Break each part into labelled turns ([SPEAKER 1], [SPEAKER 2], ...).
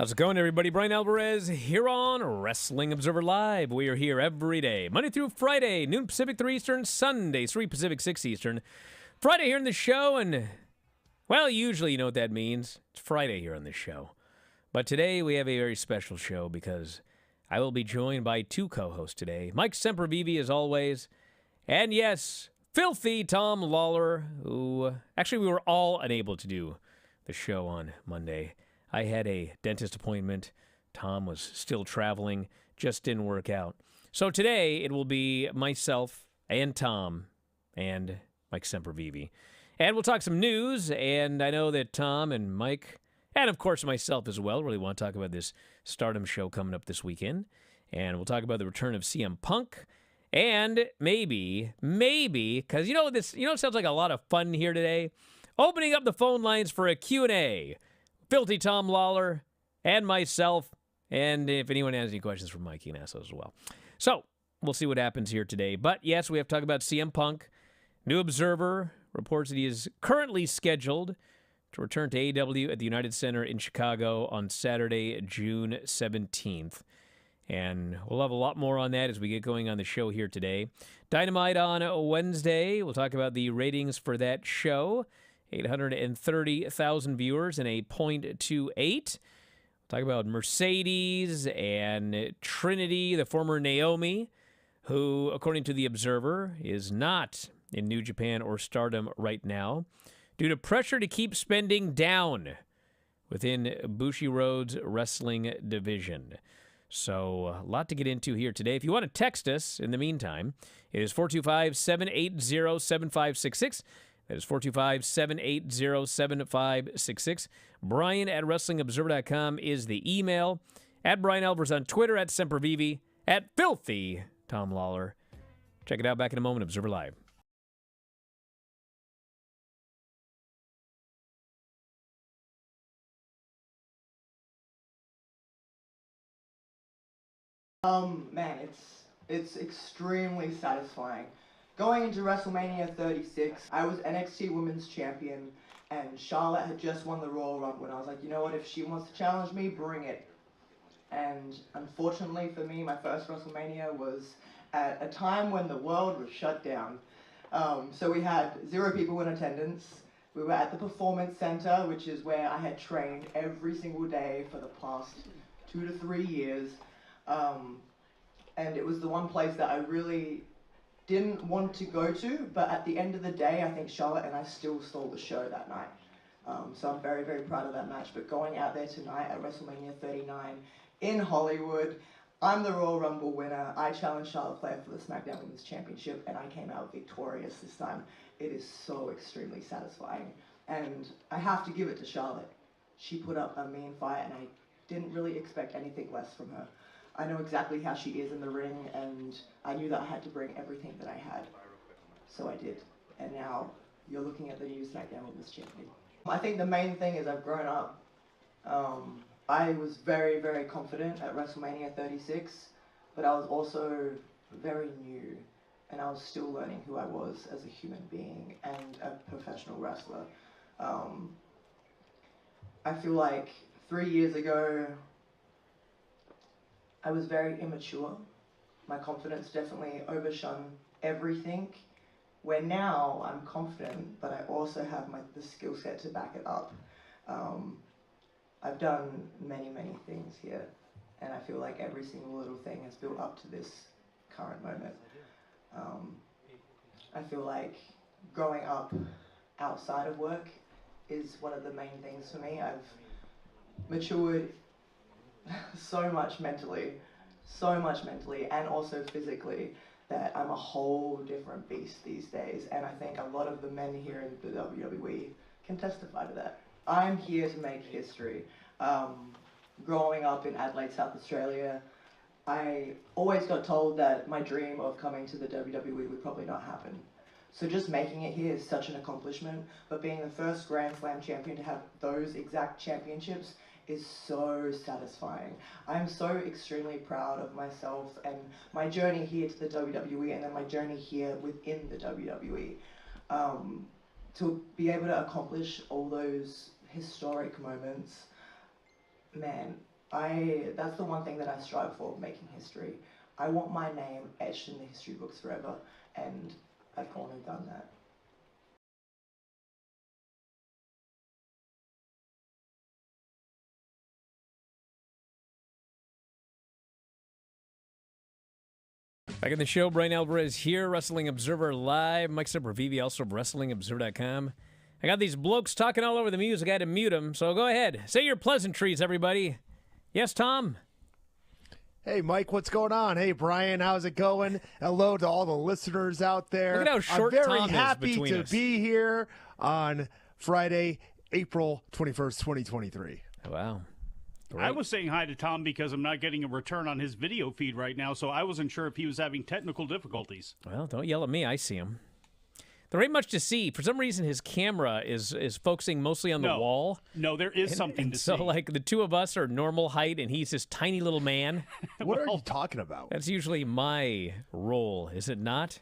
[SPEAKER 1] How's it going, everybody? Bryan Alvarez here on Wrestling Observer Live. We are here every day, Monday through Friday, noon Pacific, 3 Eastern, Sunday, 3 Pacific, 6 Eastern. Friday here in the show, and, well, usually you know what that means. It's Friday here on this show. But today we have a very special show because I will be joined by two co-hosts today. Mike Sempervive, as always, and yes, filthy Tom Lawler, who actually we were all unable to do the show on Monday. I had a dentist appointment. Tom was still traveling. Just didn't work out. So today it will be myself and Tom and Mike Sempervive. And we'll talk some news. And I know that Tom and Mike, and of course myself as well, really want to talk about this Stardom show coming up this weekend. And we'll talk about the return of CM Punk. And maybe, because it sounds like a lot of fun here today, opening up the phone lines for a Q&A. Filthy Tom Lawler and myself, and if anyone has any questions for Mike, you can ask those as well. So, we'll see what happens here today. But yes, we have to talk about CM Punk. New Observer reports that he is currently scheduled to return to AEW at the United Center in Chicago on Saturday, June 17th. And we'll have a lot more on that as we get going on the show here today. Dynamite on Wednesday. We'll talk about the ratings for that show. 830,000 viewers and a .28. We'll talk about Mercedes and Trinity, the former Naomi, who, according to The Observer, is not in New Japan or Stardom right now due to pressure to keep spending down within Bushiroad's wrestling division. So, a lot to get into here today. If you want to text us in the meantime, it is 425-780-7566. That is 425-780-7566. Brian at WrestlingObserver.com is the email. At Bryan Alvarez on Twitter. At Sempervive. At Filthy Tom Lawler. Check it out back in a moment. Observer Live.
[SPEAKER 2] Man, it's extremely satisfying. Going into WrestleMania 36, I was NXT Women's Champion, and Charlotte had just won the Royal Rumble, and I was like, you know what, if she wants to challenge me, bring it. And unfortunately for me, my first WrestleMania was at a time when the world was shut down. So we had 0 people in attendance. We were at the Performance Center, which is where I had trained every single day for the past 2 to 3 years. And it was the one place that I really didn't want to go to, but at the end of the day, I think Charlotte and I still stole the show that night. So I'm very, very proud of that match. But going out there tonight at WrestleMania 39 in Hollywood, I'm the Royal Rumble winner. I challenged Charlotte Flair for the SmackDown Women's Championship, and I came out victorious this time. It is so extremely satisfying. And I have to give it to Charlotte. She put up a mean fight, and I didn't really expect anything less from her. I know exactly how she is in the ring, and I knew that I had to bring everything that I had. So I did. And now you're looking at the new SmackDown Women's Champion. I think the main thing is I've grown up. I was very, very confident at WrestleMania 36, but I was also very new, and I was still learning who I was as a human being and a professional wrestler. I feel like 3 years ago, I was very immature. My confidence definitely overshone everything. Where now I'm confident, but I also have the skill set to back it up. I've done many, many things here, and I feel like every single little thing has built up to this current moment. I feel like growing up outside of work is one of the main things for me. I've matured so much mentally, and also physically, that I'm a whole different beast these days, and I think a lot of the men here in the WWE can testify to that. I'm here to make history. Growing up in Adelaide, South Australia, I always got told that my dream of coming to the WWE would probably not happen. So just making it here is such an accomplishment, but being the first Grand Slam champion to have those exact championships is so satisfying. I'm so extremely proud of myself and my journey here to the WWE, and then my journey here within the WWE. To be able to accomplish all those historic moments, man, That's the one thing that I strive for, making history. I want my name etched in the history books forever, and I've gone and done that.
[SPEAKER 1] Back in the show, Bryan Alvarez here, Wrestling Observer Live. Mike Sempervive, also of WrestlingObserver.com. I got these blokes talking all over the music. I had to mute them, so go ahead. Say your pleasantries, everybody. Yes, Tom?
[SPEAKER 3] Hey, Mike, what's going on? Hey, Brian, how's it going? Hello to all the listeners out there.
[SPEAKER 1] Look at how short
[SPEAKER 3] I'm
[SPEAKER 1] Tom
[SPEAKER 3] very
[SPEAKER 1] is
[SPEAKER 3] happy
[SPEAKER 1] between
[SPEAKER 3] to
[SPEAKER 1] us.
[SPEAKER 3] be here on Friday, April 21st, 2023.
[SPEAKER 1] Wow.
[SPEAKER 4] I was saying hi to Tom because I'm not getting a return on his video feed right now, so I wasn't sure if he was having technical difficulties.
[SPEAKER 1] Well, don't yell at me. I see him. There ain't much to see. For some reason, his camera is focusing mostly on the wall.
[SPEAKER 4] No, there is something
[SPEAKER 1] And
[SPEAKER 4] to
[SPEAKER 1] so,
[SPEAKER 4] see.
[SPEAKER 1] like, the two of us are normal height, and he's this tiny little man.
[SPEAKER 3] What are you talking about?
[SPEAKER 1] That's usually my role, is it not?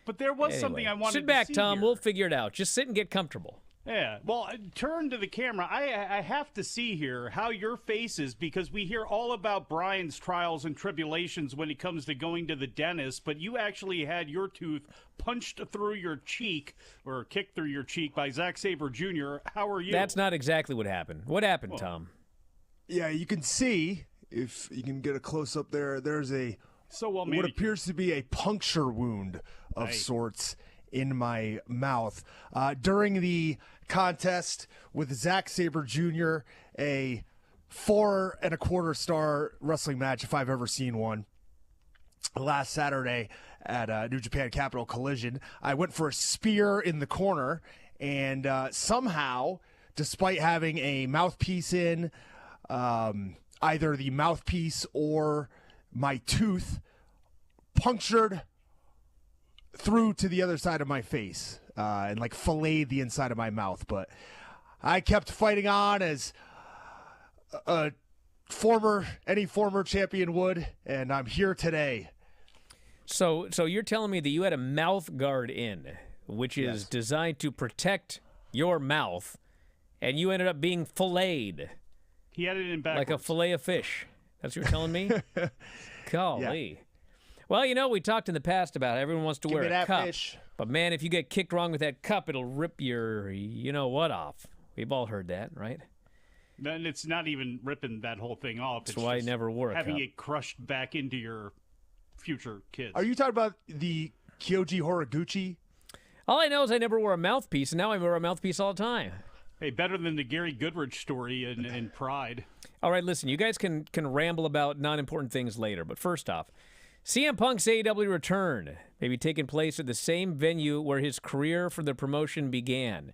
[SPEAKER 4] But there was something I wanted
[SPEAKER 1] Sit back,
[SPEAKER 4] to see
[SPEAKER 1] Tom.
[SPEAKER 4] here.
[SPEAKER 1] We'll figure it out. Just sit and get comfortable.
[SPEAKER 4] Yeah. Well, turn to the camera. I have to see here how your face is, because we hear all about Brian's trials and tribulations when it comes to going to the dentist, but you actually had your tooth punched through your cheek or kicked through your cheek by Zack Sabre Jr. How are you?
[SPEAKER 1] That's not exactly what happened. What happened, Tom?
[SPEAKER 3] Yeah, you can see, if you can get a close-up there, there's a
[SPEAKER 4] so well
[SPEAKER 3] what
[SPEAKER 4] manicured.
[SPEAKER 3] appears to be a puncture wound of
[SPEAKER 4] Right.
[SPEAKER 3] sorts in my mouth. During the contest with Zack Sabre Jr., a 4 1/4-star wrestling match, if I've ever seen one, last Saturday at New Japan Capital Collision, I went for a spear in the corner, and somehow, despite having a mouthpiece in, either the mouthpiece or my tooth punctured through to the other side of my face and like filleted the inside of my mouth. But I kept fighting on as any former champion would, and I'm here today.
[SPEAKER 1] So you're telling me that you had a mouth guard in, which is designed to protect your mouth, and you ended up being filleted
[SPEAKER 4] He had it in backwards.
[SPEAKER 1] like a fillet of fish. That's what you're telling me? Golly. Well, you know, we talked in the past about how everyone wants to
[SPEAKER 3] Give
[SPEAKER 1] wear
[SPEAKER 3] me
[SPEAKER 1] a
[SPEAKER 3] that
[SPEAKER 1] cup.
[SPEAKER 3] fish.
[SPEAKER 1] But, man, if you get kicked wrong with that cup, it'll rip your you-know-what off. We've all heard that, right?
[SPEAKER 4] And it's not even ripping that whole thing off.
[SPEAKER 1] That's
[SPEAKER 4] It's
[SPEAKER 1] why I
[SPEAKER 4] just
[SPEAKER 1] never wore a
[SPEAKER 4] having
[SPEAKER 1] cup.
[SPEAKER 4] it crushed back into your future kids.
[SPEAKER 3] Are you talking about the Kyoji Horiguchi?
[SPEAKER 1] All I know is I never wore a mouthpiece, and now I wear a mouthpiece all the time.
[SPEAKER 4] Hey, better than the Gary Goodrich story in Pride.
[SPEAKER 1] All right, listen, you guys can ramble about non-important things later, but first off, CM Punk's AEW return may be taking place at the same venue where his career for the promotion began.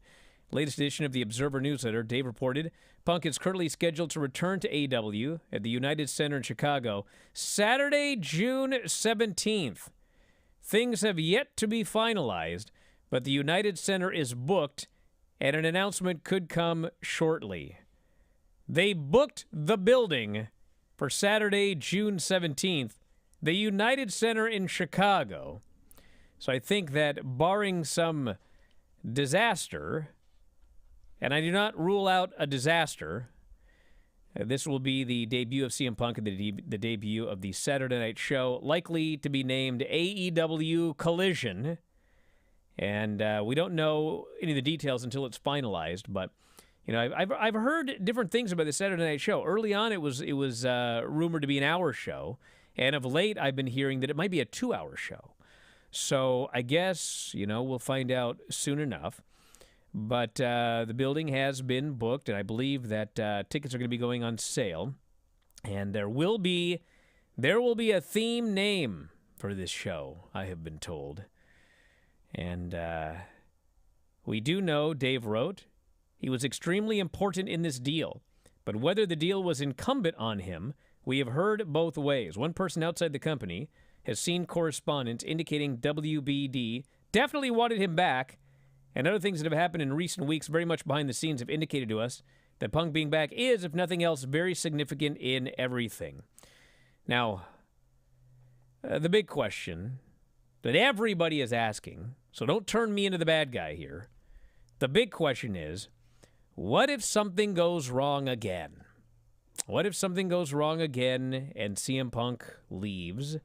[SPEAKER 1] Latest edition of the Observer newsletter, Dave reported, Punk is currently scheduled to return to AEW at the United Center in Chicago Saturday, June 17th. Things have yet to be finalized, but the United Center is booked, and an announcement could come shortly. They booked the building for Saturday, June 17th, the United Center in Chicago. So I think that barring some disaster, and I do not rule out a disaster, this will be the debut of CM Punk and the debut of the Saturday Night Show, likely to be named AEW Collision. And we don't know any of the details until it's finalized, but you know, I've heard different things about the Saturday Night Show. Early on, it was rumored to be an hour show, and of late, I've been hearing that it might be a 2-hour show. So I guess we'll find out soon enough. But the building has been booked, and I believe that tickets are going to be going on sale. And there will be a theme name for this show, I have been told. And we do know, Dave wrote, he was extremely important in this deal, but whether the deal was incumbent on him, we have heard both ways. One person outside the company has seen correspondence indicating WBD definitely wanted him back, and other things that have happened in recent weeks very much behind the scenes have indicated to us that Punk being back is, if nothing else, very significant in everything. Now, the big question that everybody is asking, so don't turn me into the bad guy here, the big question is, what if something goes wrong again? What if something goes wrong again and CM Punk leaves?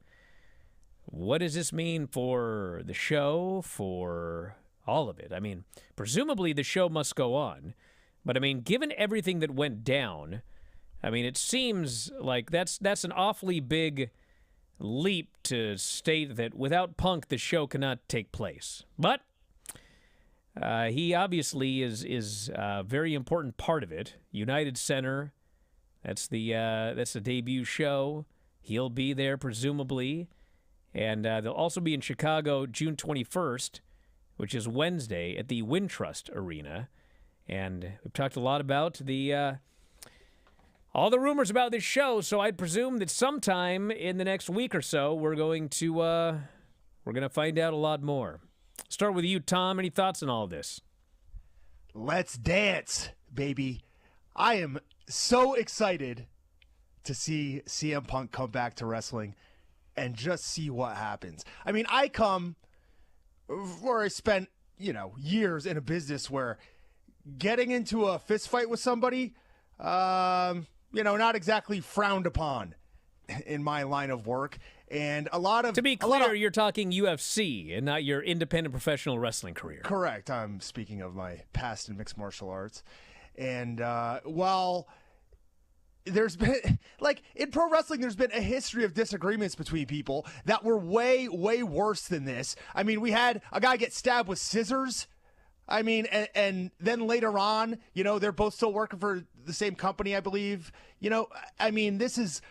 [SPEAKER 1] What does this mean for the show, for all of it? I mean, presumably the show must go on. But, I mean, given everything that went down, I mean, it seems like that's an awfully big leap to state that without Punk, the show cannot take place. But he obviously is a very important part of it. United Center, that's the debut show. He'll be there, presumably. And they'll also be in Chicago June 21st, which is Wednesday, at the Wintrust Arena. And we've talked a lot about all the rumors about this show, so I'd presume that sometime in the next week or so, we're going to find out a lot more. Start with you, Tom. Any thoughts on all this?
[SPEAKER 3] Let's dance, baby. I am so excited to see CM Punk come back to wrestling and just see what happens. I mean, I come where I spent, years in a business where getting into a fist fight with somebody, not exactly frowned upon in my line of work. And to be clear, you're talking UFC and not your independent professional wrestling career. Correct. I'm speaking of my past in mixed martial arts. And while there's been, in pro wrestling, there's been a history of disagreements between people that were way, way worse than this. I mean, we had a guy get stabbed with scissors. I mean, and then later on, they're both still working for the same company, I believe. I mean, this is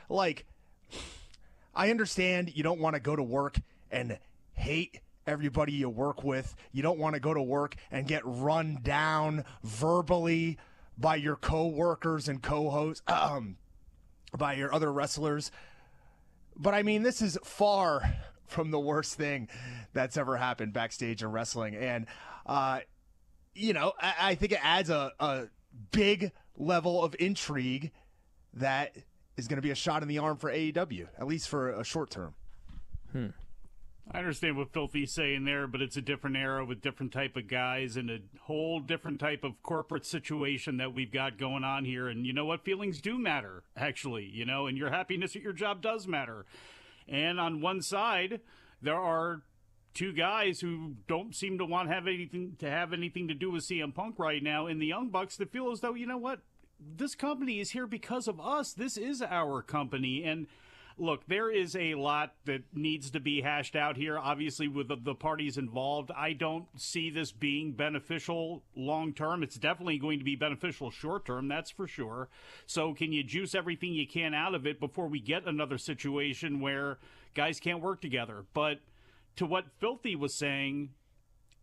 [SPEAKER 3] I understand you don't want to go to work and hate everybody you work with. You don't want to go to work and get run down verbally by your co-workers and co-hosts, by your other wrestlers. But I mean, this is far from the worst thing that's ever happened backstage in wrestling. And, I think it adds a big level of intrigue that is going to be a shot in the arm for AEW, at least for a short term.
[SPEAKER 4] I understand what Filthy's saying there, but it's a different era with different type of guys and a whole different type of corporate situation that we've got going on here. And you know what? Feelings do matter, actually, and your happiness at your job does matter. And on one side, there are two guys who don't seem to want to have anything to do with CM Punk right now in the Young Bucks that feel as though, you know what? This company is here because of us. This is our company. And look, there is a lot that needs to be hashed out here, obviously, with the parties involved. I don't see this being beneficial long term. It's definitely going to be beneficial short term, that's for sure. So can you juice everything you can out of it before we get another situation where guys can't work together? But to what Filthy was saying,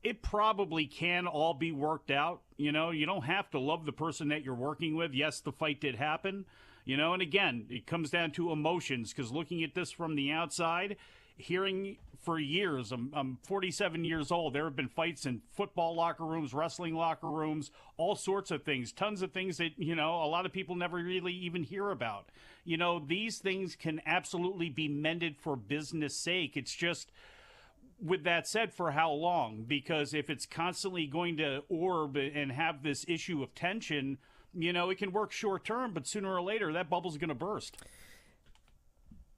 [SPEAKER 4] it probably can all be worked out. You don't have to love the person that you're working with. Yes, the fight did happen. And again, it comes down to emotions, because looking at this from the outside, hearing for years, I'm 47 years old, there have been fights in football locker rooms, wrestling locker rooms, all sorts of things, tons of things that, a lot of people never really even hear about. These things can absolutely be mended for business sake. It's just, with that said, for how long? Because if it's constantly going to orb and have this issue of tension, it can work short term, but sooner or later, that bubble's going to burst.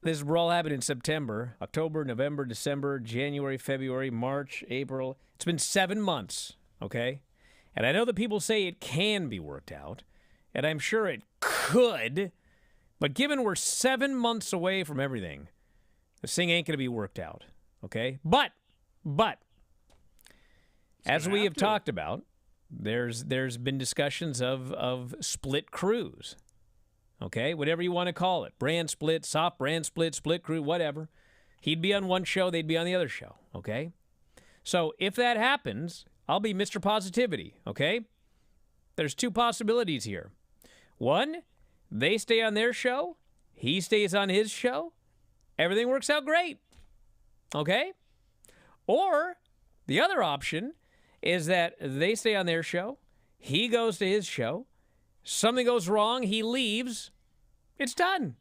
[SPEAKER 1] This will all happen in September, October, November, December, January, February, March, April. It's been 7 months, okay? And I know that people say it can be worked out, and I'm sure it could, but given we're 7 months away from everything, this thing ain't going to be worked out, okay? But as we have talked about, there's been discussions of split crews, okay? Whatever you want to call it. Brand split, soft brand split, split crew, whatever. He'd be on one show, they'd be on the other show, okay? So if that happens, I'll be Mr. Positivity, okay? There's two possibilities here. One, they stay on their show, he stays on his show, everything works out great, okay? Or the other option is that they stay on their show, he goes to his show, something goes wrong, he leaves, it's done.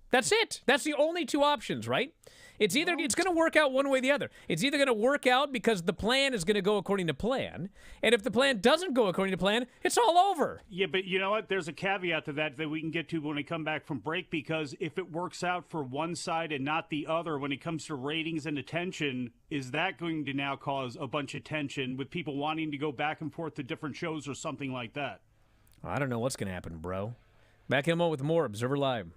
[SPEAKER 1] That's it. That's the only two options, right? It's going to work out one way or the other. It's either going to work out because the plan is going to go according to plan, and if the plan doesn't go according to plan, it's all over.
[SPEAKER 4] Yeah, but you know what? There's a caveat to that we can get to when we come back from break, because if it works out for one side and not the other when it comes to ratings and attention, is that going to now cause a bunch of tension with people wanting to go back and forth to different shows or something like that?
[SPEAKER 1] I don't know what's going to happen, bro. Back in a moment with more Observer Live.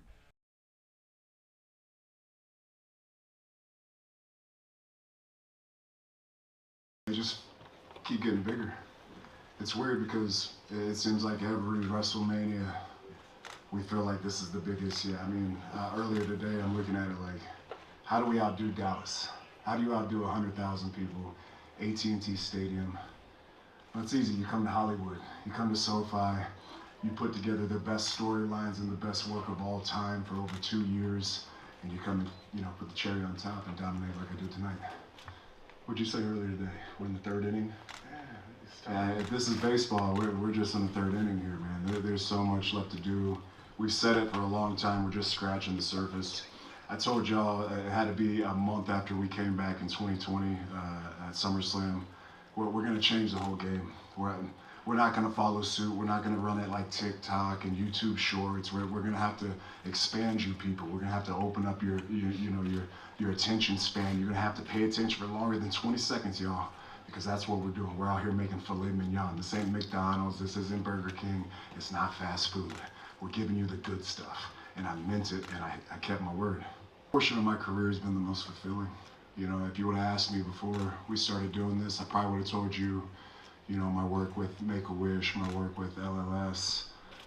[SPEAKER 5] They just keep getting bigger. It's weird because it seems like every WrestleMania, we feel like this is the biggest. Yeah, I mean, earlier today, I'm looking at it like, how do we outdo Dallas? How do you outdo 100,000 people, AT&T Stadium? Well, it's easy. You come to Hollywood, you come to SoFi, you put together the best storylines and the best work of all time for over 2 years, and you come and, put the cherry on top and dominate like I did tonight. What'd you say earlier today? We're in the third inning? If this is baseball, we're just in the third inning here, man. There's so much left to do. We've said it for a long time. We're just scratching the surface. I told y'all it had to be a month after we came back in 2020 at SummerSlam. We're going to change the whole game. We're not going to follow suit. We're not going to run it like TikTok and YouTube Shorts. We're going to have to expand you people. We're going to have to open up your attention span. You're going to have to pay attention for longer than 20 seconds, y'all, because that's what we're doing. We're out here making filet mignon. This ain't McDonald's. This isn't Burger King. It's not fast food. We're giving you the good stuff. And I meant it, and I kept my word. Portion of my career has been the most fulfilling. If you would have asked me before we started doing this, I probably would have told you, my work with Make-A-Wish, my work with LLS,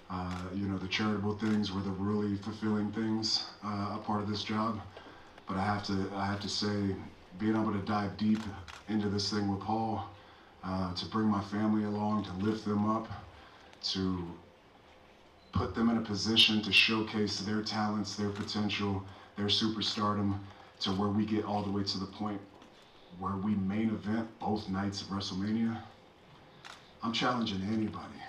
[SPEAKER 5] the charitable things were the really fulfilling things, a part of this job. But I have to say, being able to dive deep into this thing with Paul, to bring my family along, to lift them up, to put them in a position to showcase their talents, their potential, their superstardom, to where we get all the way to the point where we main event both nights of WrestleMania. I'm challenging anybody.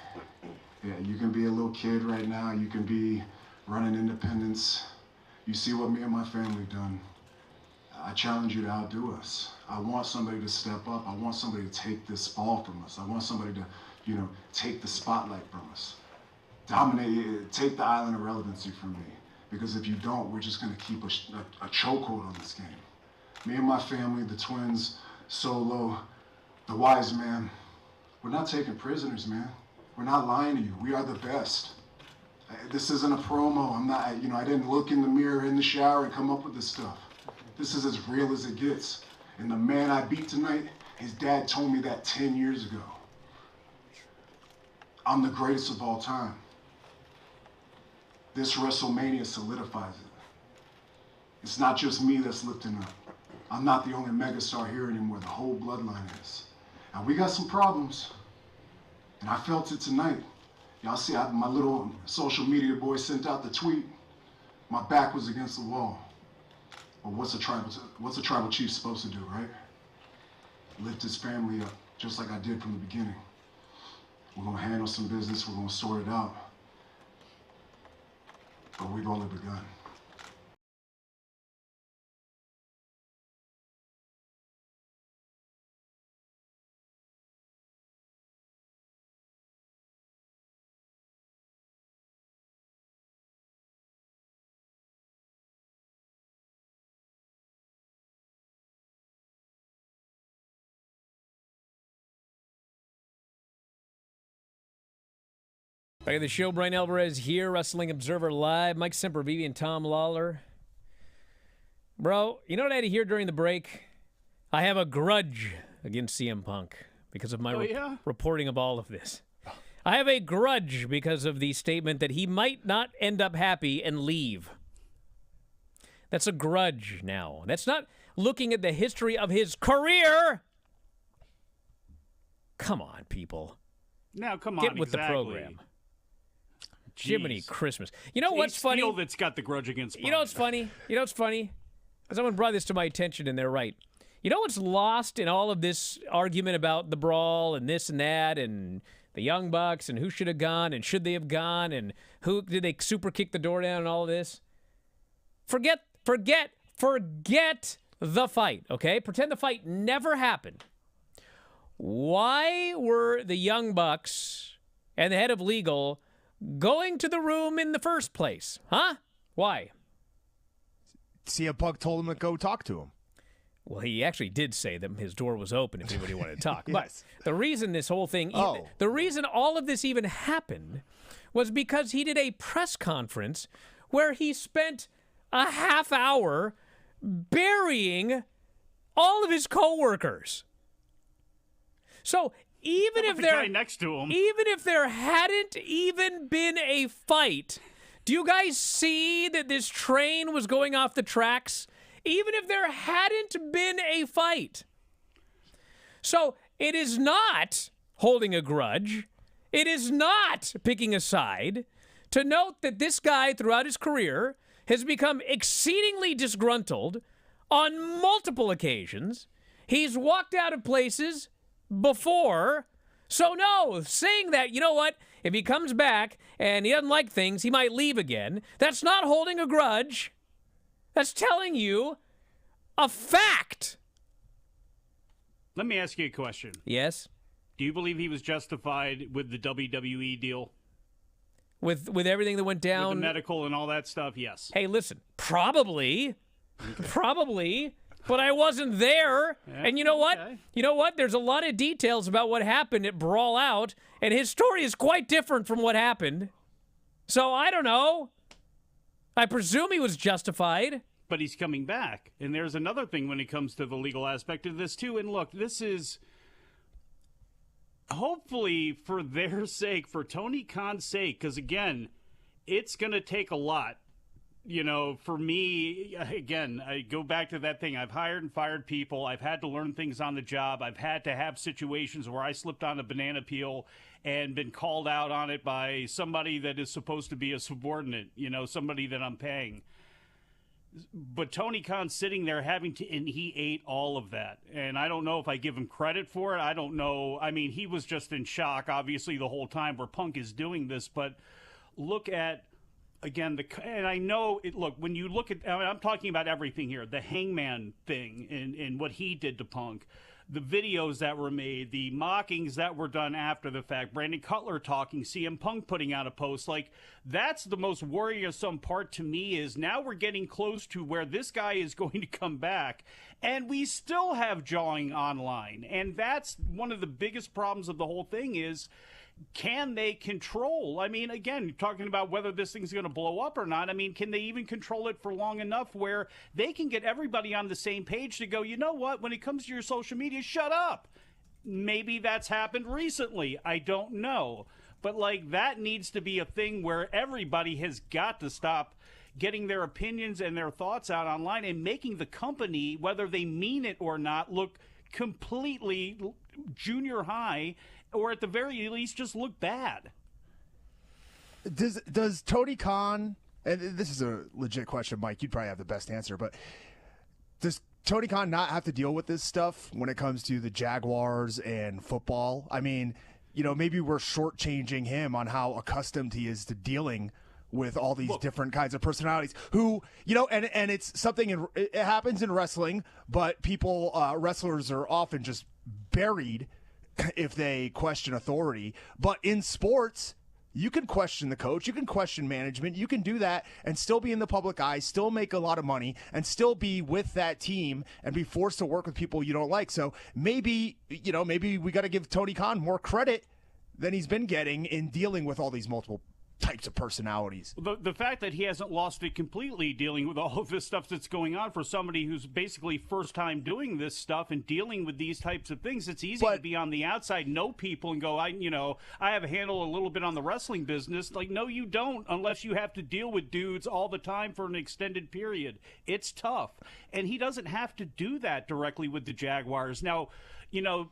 [SPEAKER 5] Yeah, you can be a little kid right now. You can be running independence. You see what me and my family done. I challenge you to outdo us. I want somebody to step up. I want somebody to take this ball from us. I want somebody to, take the spotlight from us. Dominate, take the island of relevancy from me. Because if you don't, we're just going to keep a chokehold on this game. Me and my family, the twins, Solo, the wise man, we're not taking prisoners, man. We're not lying to you. We are the best. This isn't a promo. I'm not, I didn't look in the mirror in the shower and come up with this stuff. This is as real as it gets. And the man I beat tonight, his dad told me that 10 years ago. I'm the greatest of all time. This WrestleMania solidifies it. It's not just me that's lifting up. I'm not the only megastar here anymore. The whole bloodline is. Now, we got some problems, and I felt it tonight. Y'all see, my little social media boy sent out the tweet. My back was against the wall. Well, what's a tribal chief supposed to do, right? Lift his family up, just like I did from the beginning. We're gonna handle some business. We're gonna sort it out. But we've only begun.
[SPEAKER 1] Back at the show, Bryan Alvarez here, Wrestling Observer Live. Mike Sempervive and Tom Lawler. Bro, you know what I had to hear during the break? I have a grudge against CM Punk because of my reporting of all of this. I have a grudge because of the statement that he might not end up happy and leave. That's a grudge now. That's not looking at the history of his career. Come on, people.
[SPEAKER 4] Now, come on,
[SPEAKER 1] get with the program. Jiminy Christmas. You know what's funny?
[SPEAKER 4] Steel that's got the grudge against Punk.
[SPEAKER 1] You know what's funny? Someone brought this to my attention, and they're right. You know what's lost in all of this argument about the brawl and this and that and the Young Bucks and who should have gone and should they have gone and who did they super kick the door down and all of this? forget the fight, okay? Pretend the fight never happened. Why were the Young Bucks and the head of legal going to the room in the first place? Huh? Why?
[SPEAKER 3] CM Punk told him to go talk to him.
[SPEAKER 1] Well, he actually did say that his door was open if anybody wanted to talk.
[SPEAKER 3] Yes.
[SPEAKER 1] But the reason this whole thing,
[SPEAKER 3] Oh.
[SPEAKER 1] the reason all of this even happened was because he did a press conference where he spent a half hour burying all of his coworkers. So even if
[SPEAKER 4] the
[SPEAKER 1] there
[SPEAKER 4] guy next to him,
[SPEAKER 1] even if there hadn't even been a fight, do you guys see that this train was going off the tracks? Even if there hadn't been a fight. So it is not holding a grudge. It is not picking a side to note that this guy throughout his career has become exceedingly disgruntled on multiple occasions. He's walked out of places before. So no, saying that, you know what, if he comes back and he doesn't like things, he might leave again. That's not holding a grudge. That's telling you a fact.
[SPEAKER 4] let me ask you a question.
[SPEAKER 1] Yes?
[SPEAKER 4] Do you believe he was justified with the WWE deal?
[SPEAKER 1] With everything that went down?
[SPEAKER 4] With the medical and all that stuff, yes.
[SPEAKER 1] Hey, listen, probably, but I wasn't there.
[SPEAKER 4] Yeah,
[SPEAKER 1] and you know what?
[SPEAKER 4] okay.
[SPEAKER 1] You know what? There's a lot of details about what happened at Brawl Out, and his story is quite different from what happened. So I don't know. I presume he was justified.
[SPEAKER 4] But he's coming back. And there's another thing when it comes to the legal aspect of this, too. And look, this is hopefully for their sake, for Tony Khan's sake, because, again, it's going to take a lot. You know, for me, again, I go back to that thing. I've hired and fired people. I've had to learn things on the job. I've had to have situations where I slipped on a banana peel and been called out on it by somebody that is supposed to be a subordinate, you know, somebody that I'm paying. But Tony Khan's sitting there having to, and he ate all of that. And I don't know if I give him credit for it. I don't know. I mean, he was just in shock, obviously, the whole time where Punk is doing this. But look at, again, and I know, look, when you look at, I'm talking about everything here, the Hangman thing and what he did to Punk, the videos that were made, the mockings that were done after the fact, Brandon Cutler talking, CM Punk putting out a post, like, that's the most worrisome part to me is now we're getting close to where this guy is going to come back, and we still have jawing online. And that's one of the biggest problems of the whole thing is, can they control? I mean, again, talking about whether this thing's going to blow up or not, I mean, can they even control it for long enough where they can get everybody on the same page to go, you know what, when it comes to your social media, shut up. Maybe that's happened recently. I don't know. But, like, that needs to be a thing where everybody has got to stop getting their opinions and their thoughts out online and making the company, whether they mean it or not, look completely junior high, or at the very least just look bad.
[SPEAKER 3] Does Tony Khan, and this is a legit question, Mike, you'd probably have the best answer, but does Tony Khan not have to deal with this stuff when it comes to the Jaguars and football? I mean, you know, maybe we're shortchanging him on how accustomed he is to dealing with all these different kinds of personalities who, you know, and it's something, it happens in wrestling, but people, wrestlers are often just buried if they question authority. But in sports, you can question the coach, you can question management, you can do that and still be in the public eye, still make a lot of money, and still be with that team and be forced to work with people you don't like. So maybe, you know, maybe we got to give Tony Khan more credit than he's been getting in dealing with all these multiple types of personalities.
[SPEAKER 4] The fact that he hasn't lost it completely dealing with all of this stuff that's going on for somebody who's basically first time doing this stuff and dealing with these types of things, it's easy to be on the outside, know people and go, I have a handle a little bit on the wrestling business. Like, no, you don't, unless you have to deal with dudes all the time for an extended period. It's tough. And he doesn't have to do that directly with the Jaguars. Now, you know,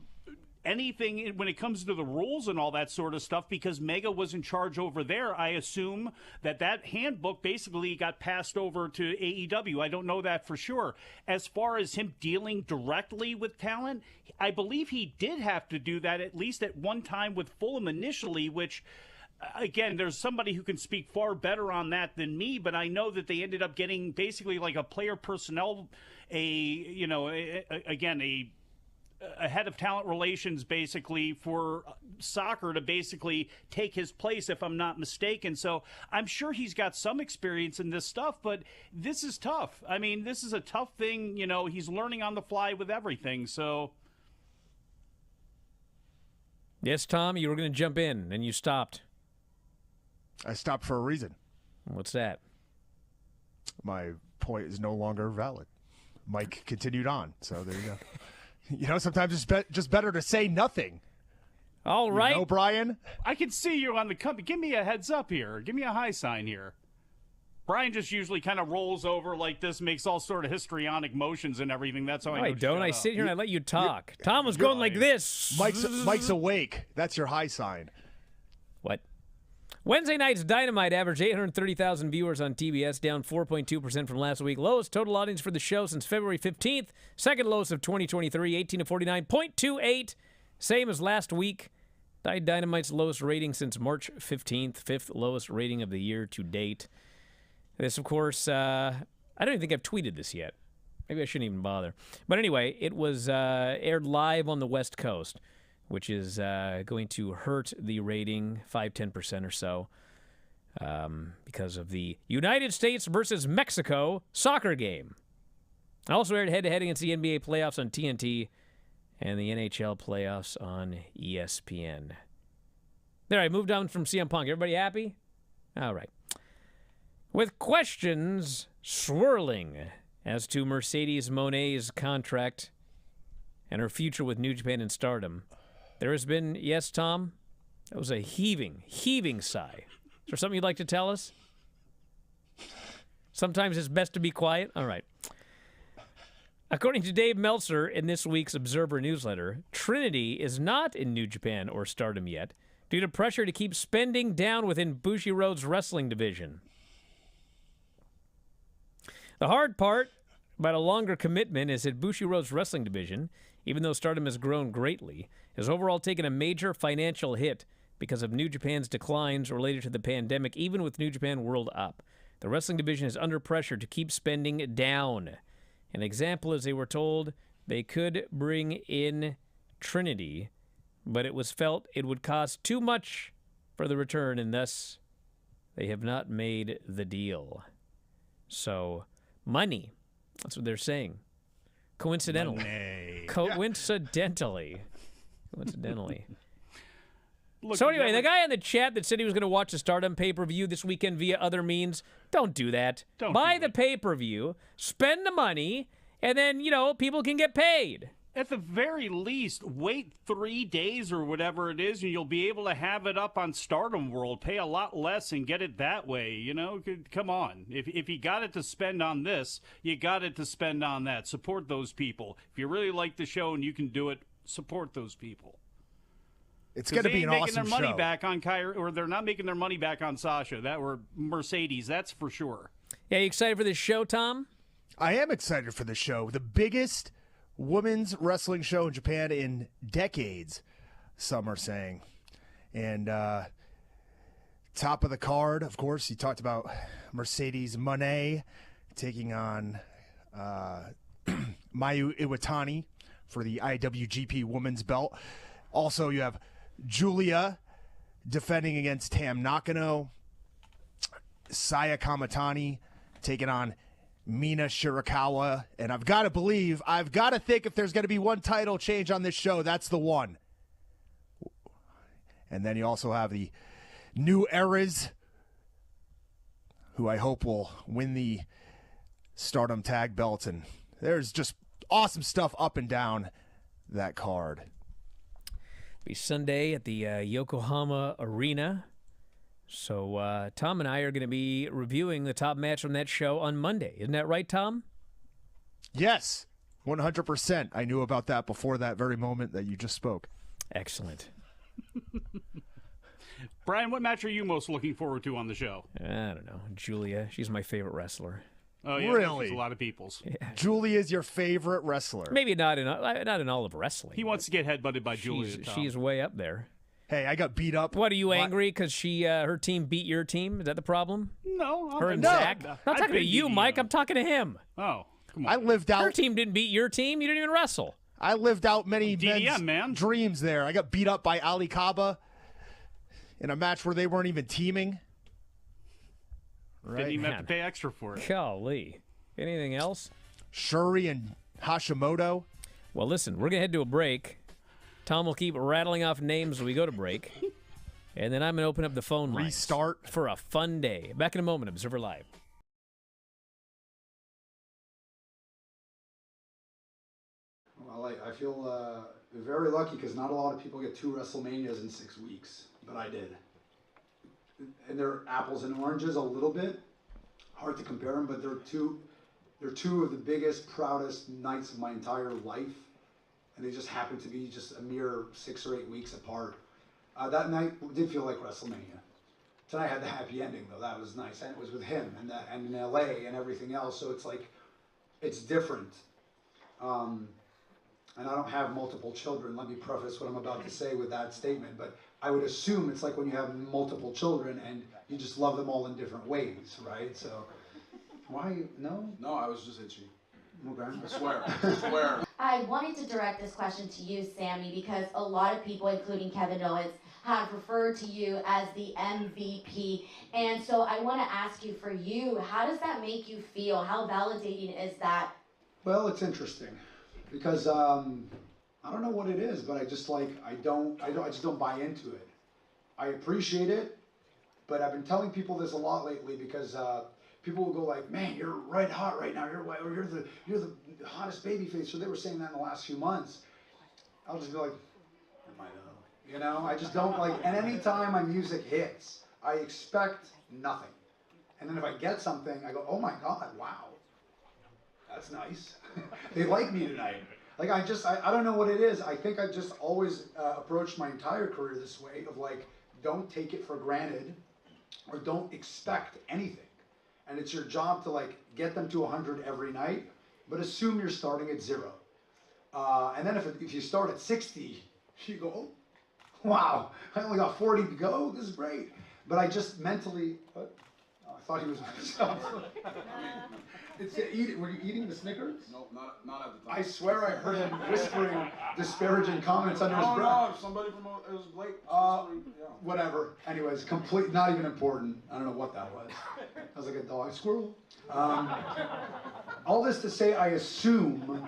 [SPEAKER 4] anything when it comes to the rules and all that sort of stuff, because Mega was in charge over there, I assume that handbook basically got passed over to AEW. I don't know that for sure. As far as him dealing directly with talent, I believe he did have to do that at least at one time with Fulham initially, which again, there's somebody who can speak far better on that than me, but I know that they ended up getting basically like a player personnel, a head of talent relations basically for soccer to basically take his place, if I'm not mistaken. So I'm sure he's got some experience in this stuff, but this is tough. I mean, this is a tough thing. He's learning on the fly with everything. So.
[SPEAKER 1] Yes, Tom, you were going to jump in and you stopped.
[SPEAKER 3] I stopped for a reason.
[SPEAKER 1] What's that?
[SPEAKER 3] My point is no longer valid. Mike continued on, so there you go. Sometimes it's just better to say nothing.
[SPEAKER 1] All right.
[SPEAKER 3] Brian?
[SPEAKER 4] I can see you on the company. Give me a heads up here. Give me a high sign here. Brian just usually kind of rolls over like this, makes all sort of histrionic motions and everything. That's how I know.
[SPEAKER 1] I don't. I sit here and I let you talk. Tom was going like this.
[SPEAKER 3] Mike's awake. That's your high sign.
[SPEAKER 1] What? Wednesday night's Dynamite averaged 830,000 viewers on TBS, down 4.2% from last week. Lowest total audience for the show since February 15th. Second lowest of 2023, 18 to 49.28. Same as last week. Dynamite's lowest rating since March 15th. Fifth lowest rating of the year to date. This, of course, I don't even think I've tweeted this yet. Maybe I shouldn't even bother. But anyway, it was aired live on the West Coast, which is going to hurt the rating 5-10% or so because of the United States versus Mexico soccer game. Also aired head-to-head against the NBA playoffs on TNT and the NHL playoffs on ESPN. There, I moved on from CM Punk. Everybody happy? All right. With questions swirling as to Mercedes Moné's contract and her future with New Japan and Stardom, there has been, yes, Tom, that was a heaving sigh. Is there something you'd like to tell us? Sometimes it's best to be quiet. All right. According to Dave Meltzer in this week's Observer newsletter, Trinity is not in New Japan or Stardom yet due to pressure to keep spending down within Bushiroad's wrestling division. The hard part about a longer commitment is that Bushiroad's wrestling division, even though Stardom has grown greatly, has overall taken a major financial hit because of New Japan's declines related to the pandemic, even with New Japan World up. The wrestling division is under pressure to keep spending down. An example is they were told they could bring in Trinity, but it was felt it would cost too much for the return, and thus they have not made the deal. So, money. That's what they're saying. Coincidentally. Coincidentally.
[SPEAKER 4] Look,
[SPEAKER 1] so anyway, the guy in the chat that said he was going to watch the Stardom pay-per-view this weekend via other means, don't do that. Buy the pay-per-view, spend the money, and then, people can get paid.
[SPEAKER 4] At the very least, wait 3 days or whatever it is, and you'll be able to have it up on Stardom World. Pay a lot less and get it that way, Come on. If you got it to spend on this, you got it to spend on that. Support those people. If you really like the show and you can do it, support those people.
[SPEAKER 3] It's going to be an awesome show.
[SPEAKER 4] They're making their money back on Kyrie, or they're not making their money back on Sasha. That were Mercedes, that's for sure.
[SPEAKER 1] Yeah, you excited for this show, Tom?
[SPEAKER 3] I am excited for the show. The biggest women's wrestling show in Japan in decades, some are saying. And top of the card, of course, you talked about Mercedes Moné taking on Mayu Iwatani for the IWGP Women's Belt. Also, you have Julia defending against Tam Nakano. Saya Kamatani taking on Mina Shirakawa. And I've got to think if there's going to be one title change on this show, that's the one. And then you also have the New Eras, who I hope will win the Stardom Tag Belts. And there's just awesome stuff up and down that card.
[SPEAKER 1] Be Sunday at the Yokohama Arena. So Tom and I are going to be reviewing the top match from that show on Monday. Isn't that right, Tom?
[SPEAKER 3] Yes, 100%. I knew about that before that very moment that you just spoke.
[SPEAKER 1] Excellent.
[SPEAKER 4] Brian, what match are you most looking forward to on the show?
[SPEAKER 1] I don't know. Julia. She's my favorite wrestler.
[SPEAKER 4] Oh, yeah,
[SPEAKER 3] really?
[SPEAKER 4] A lot of people's.
[SPEAKER 1] Yeah.
[SPEAKER 3] Julia's your favorite wrestler.
[SPEAKER 1] Maybe not in all of wrestling.
[SPEAKER 4] He wants to get headbutted by Julia.
[SPEAKER 1] She's way up there.
[SPEAKER 3] Hey, I got beat up.
[SPEAKER 1] What, are you angry because her team beat your team? Is that the problem?
[SPEAKER 4] No.
[SPEAKER 1] Her and Zach? I'm not talking to you, Mike. I'm talking to him.
[SPEAKER 4] Oh, come on.
[SPEAKER 3] I lived out.
[SPEAKER 1] Her team didn't beat your team. You didn't even wrestle.
[SPEAKER 3] I lived out many
[SPEAKER 4] DDM,
[SPEAKER 3] men's dreams there. I got beat up by Ali Kaba in a match where they weren't even teaming.
[SPEAKER 4] Didn't even have to pay extra for it.
[SPEAKER 1] Golly. Anything else?
[SPEAKER 3] Shuri and Hashimoto.
[SPEAKER 1] Well, listen, we're going to head to a break. Tom will keep rattling off names as we go to break. And then I'm going to open up the phone lines.
[SPEAKER 3] Restart.
[SPEAKER 1] For a fun day. Back in a moment, Observer Live.
[SPEAKER 6] Well, I feel very lucky because not a lot of people get 2 WrestleManias in 6 weeks, but I did. And they're apples and oranges a little bit. Hard to compare them, but they're two of the biggest, proudest nights of my entire life. And they just happen to be just a mere 6 or 8 weeks apart. That night did feel like WrestleMania. Tonight had the happy ending, though. That was nice. And it was with him and in LA and everything else. So it's like, it's different. And I don't have multiple children. Let me preface what I'm about to say with that statement. But I would assume it's like when you have multiple children and you just love them all in different ways, right? So, why? No?
[SPEAKER 7] No, I was just itchy.
[SPEAKER 6] Okay.
[SPEAKER 7] I swear. I swear.
[SPEAKER 8] I wanted to direct this question to you, Sami, because a lot of people, including Kevin Owens, have referred to you as the MVP. And so I want to ask you, for you, how does that make you feel? How validating is that?
[SPEAKER 6] Well, it's interesting because I don't know what it is, but I just don't buy into it. I appreciate it, but I've been telling people this a lot lately because people will go like, "Man, you're red hot right now. You're the hottest babyface." So they were saying that in the last few months. I'll just be like, "Am I though?" You know, I just don't like. And anytime my music hits, I expect nothing. And then if I get something, I go, "Oh my God, wow, that's nice. They like me tonight." Like I don't know what it is. I think I just always approached my entire career this way of like, don't take it for granted, or don't expect anything. And it's your job to like get them to 100 every night, but assume you're starting at 0. And then if you start at 60, you go, "Oh, wow, I only got 40 to go. This is great." But I just mentally, what? Oh, I thought he was going to stop. Were you eating the Snickers?
[SPEAKER 7] No, not at the time.
[SPEAKER 6] I swear I heard him whispering disparaging comments under his breath.
[SPEAKER 7] No, somebody from it was Blake.
[SPEAKER 6] Whatever. Anyways, not even important. I don't know what that was. I was like a dog squirrel. All this to say, I assume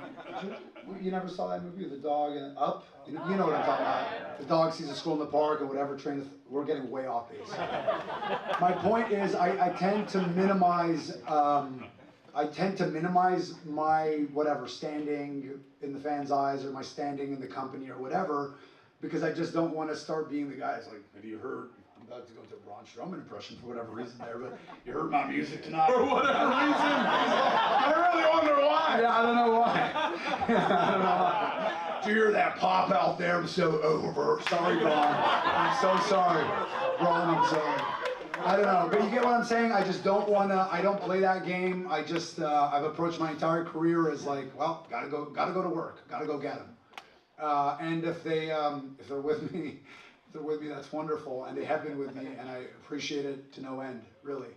[SPEAKER 6] you never saw that movie, The Dog and Up. You know what I'm talking about. The dog sees a squirrel in the park or whatever. We're getting way off base. My point is, I tend to minimize. I tend to minimize my whatever standing in the fans' eyes or my standing in the company or whatever, because I just don't want to start being the guy that's like, "Have you heard?" I'm about to go into a Braun Strowman impression for whatever reason there, but "You heard my music tonight?"
[SPEAKER 7] For whatever reason. I really wonder why.
[SPEAKER 6] Yeah, I don't know why. I don't know why. "Do you hear that pop out there? I'm so over. Sorry, Braun. I'm so sorry. Braun, I'm sorry." I don't know, but you get what I'm saying? I just don't want to, I don't play that game. I just, I've approached my entire career as like, well, gotta go to work, gotta go get them. And if they're with me, that's wonderful. And they have been with me, and I appreciate it to no end, really.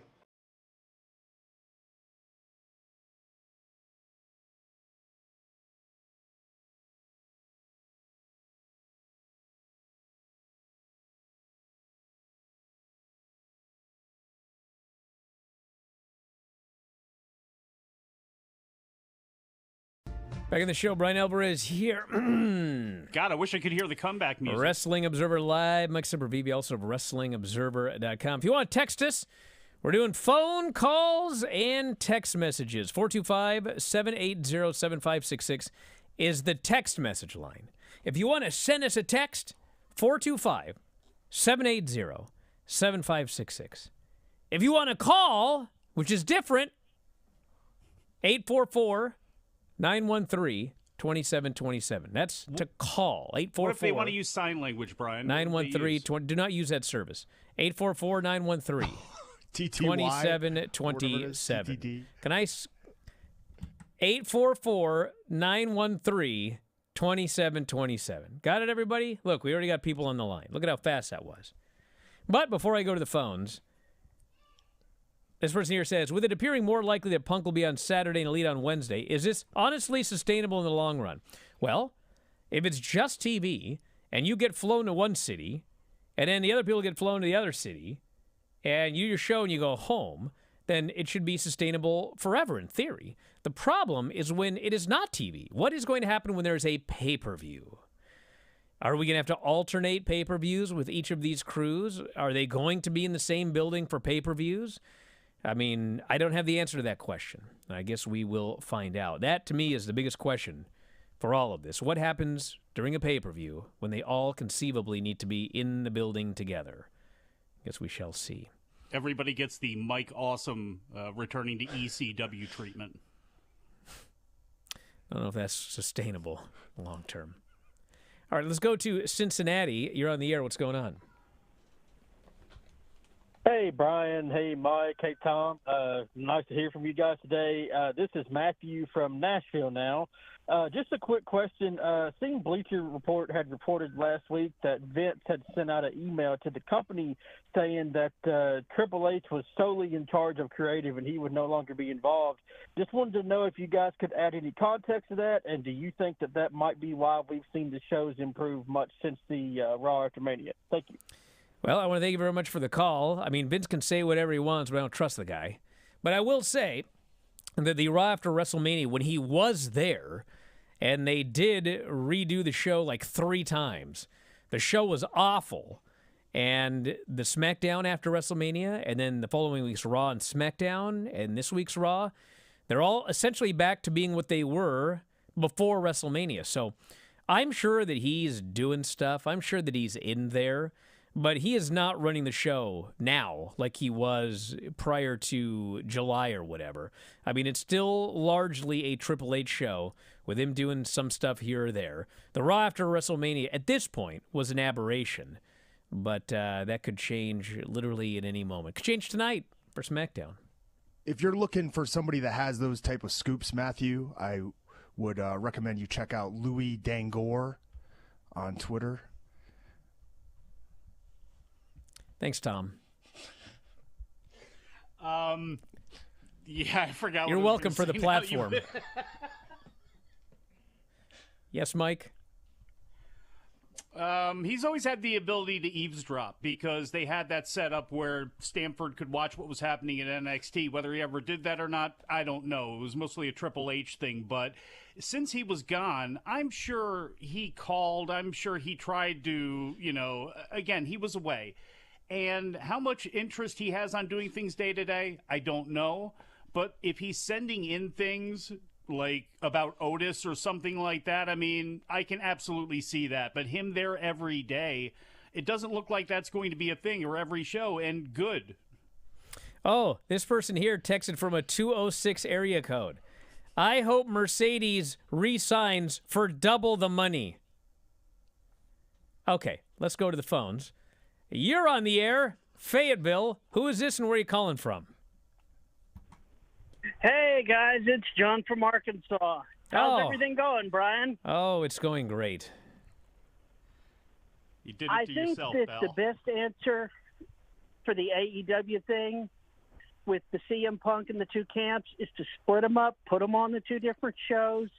[SPEAKER 1] Back in the show, Bryan Alvarez here.
[SPEAKER 4] God, I wish I could hear the comeback music.
[SPEAKER 1] Wrestling Observer Live. Mike Sempervive, also of WrestlingObserver.com. If you want to text us, we're doing phone calls and text messages. 425-780-7566 is the text message line. If you want to send us a text, 425-780-7566. If you want to call, which is different, 844-913-2727. That's to call. 844.
[SPEAKER 4] What if they want to use sign language, Brian?
[SPEAKER 1] 913. Do not use that service. 844-913.
[SPEAKER 3] TTY.
[SPEAKER 1] 2727. Can I? 844-913-2727. 27-27. Got it, everybody? Look, we already got people on the line. Look at how fast that was. But before I go to the phones, this person here says, with it appearing more likely that Punk will be on Saturday and Elite on Wednesday, is this honestly sustainable in the long run? Well, if it's just TV and you get flown to one city and then the other people get flown to the other city and you do your show and you go home, then it should be sustainable forever in theory. The problem is when it is not TV. What is going to happen when there is a pay-per-view? Are we going to have to alternate pay-per-views with each of these crews? Are they going to be in the same building for pay-per-views? I mean, I don't have the answer to that question. I guess we will find out. That, to me, is the biggest question for all of this. What happens during a pay-per-view when they all conceivably need to be in the building together? I guess we shall see.
[SPEAKER 4] Everybody gets the Mike Awesome returning to ECW treatment.
[SPEAKER 1] I don't know if that's sustainable long term. All right, let's go to Cincinnati. You're on the air. What's going on?
[SPEAKER 9] Hey, Brian. Hey, Mike. Hey, Tom. Nice to hear from you guys today. This is Matthew from Nashville now. Just a quick question. Seeing Bleacher Report had reported last week that Vince had sent out an email to the company saying that Triple H was solely in charge of creative and he would no longer be involved. Just wanted to know if you guys could add any context to that, and do you think that that might be why we've seen the shows improve much since the Raw after Mania? Thank you.
[SPEAKER 1] Well, I want to thank you very much for the call. I mean, Vince can say whatever he wants, but I don't trust the guy. But I will say that the Raw after WrestleMania, when he was there, and they did redo the show like 3 times, the show was awful. And the SmackDown after WrestleMania, and then the following week's Raw and SmackDown, and this week's Raw, they're all essentially back to being what they were before WrestleMania. So I'm sure that he's doing stuff. I'm sure that he's in there. But he is not running the show now like he was prior to July or whatever. I mean, it's still largely a Triple H show with him doing some stuff here or there. The Raw after WrestleMania at this point was an aberration. But that could change literally at any moment. Could change tonight for SmackDown.
[SPEAKER 3] If you're looking for somebody that has those type of scoops, Matthew, I would recommend you check out Louis Dangor on Twitter.
[SPEAKER 1] Thanks, Tom.
[SPEAKER 4] Yeah, I forgot.
[SPEAKER 1] You're welcome for the platform. Yes, Mike?
[SPEAKER 4] He's always had the ability to eavesdrop because they had that set up where Stamford could watch what was happening at NXT. Whether he ever did that or not, I don't know. It was mostly a Triple H thing. But since he was gone, I'm sure he called. I'm sure he tried to, again, he was away. And how much interest he has on doing things day to day, I don't know. But if he's sending in things like about Otis or something like that, I mean, I can absolutely see that. But him there every day, it doesn't look like that's going to be a thing, or every show, and good.
[SPEAKER 1] Oh, this person here texted from a 206 area code. I hope Mercedes re-signs for double the money. Okay, let's go to the phones. You're on the air, Fayetteville. Who is this and where are you calling from?
[SPEAKER 10] Hey, guys, it's John from Arkansas. How's everything going, Brian?
[SPEAKER 1] Oh, it's going great.
[SPEAKER 4] You did it to yourself,
[SPEAKER 10] I think that the best answer for the AEW thing with the CM Punk and the 2 camps is to split them up, put them on the 2 different shows,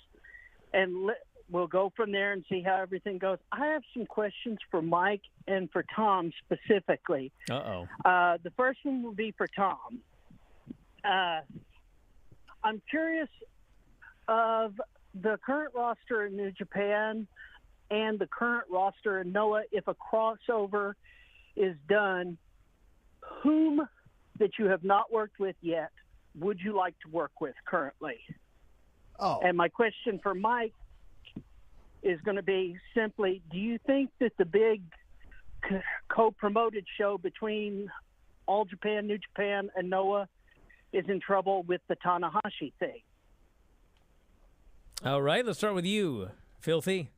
[SPEAKER 10] and we'll go from there and see how everything goes. I have some questions for Mike and for Tom specifically.
[SPEAKER 1] Uh-oh.
[SPEAKER 10] The first one will be for Tom. I'm curious of the current roster in New Japan and the current roster in Noah, if a crossover is done, whom that you have not worked with yet would you like to work with currently?
[SPEAKER 3] Oh.
[SPEAKER 10] And my question for Mike is going to be simply, do you think that the big co-promoted show between All Japan, New Japan, and Noah is in trouble with the Tanahashi thing?
[SPEAKER 1] All right, let's start with you, Filthy.